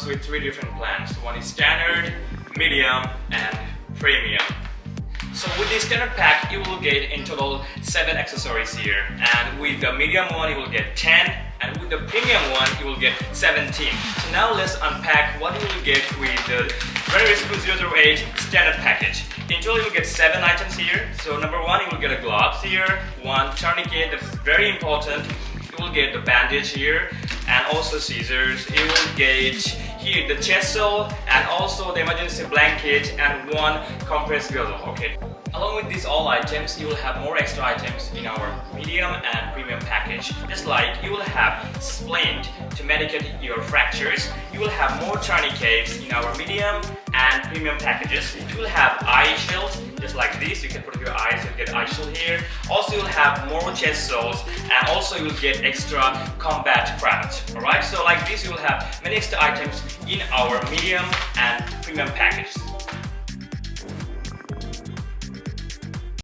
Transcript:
comes with 3 different plans. One is standard, medium and premium. So with the standard pack, you will get in total 7 accessories here, and with the medium one you will get 10, and with the premium one you will get 17. So now let's unpack what you will get with the Rhino 008 standard package. In total you will get 7 items here. So number 1, you will get a gloves here, 1 tourniquet, that's very important. You will get the bandage here and also scissors. You will get here the chest seal and also the emergency blanket and 1 compressed girdle. Okay. Along with these all items, you will have more extra items in our medium and premium package. Just like you will have splint to medicate your fractures, you will have more tourniquets in our medium and premium packages. You will have eye shields, just like this. You can put your eyes, you'll get eye shield here. Also, you'll have more chest seals, and also you will get extra combat craft. Alright, so like this, you will have many extra items in our medium and premium packages.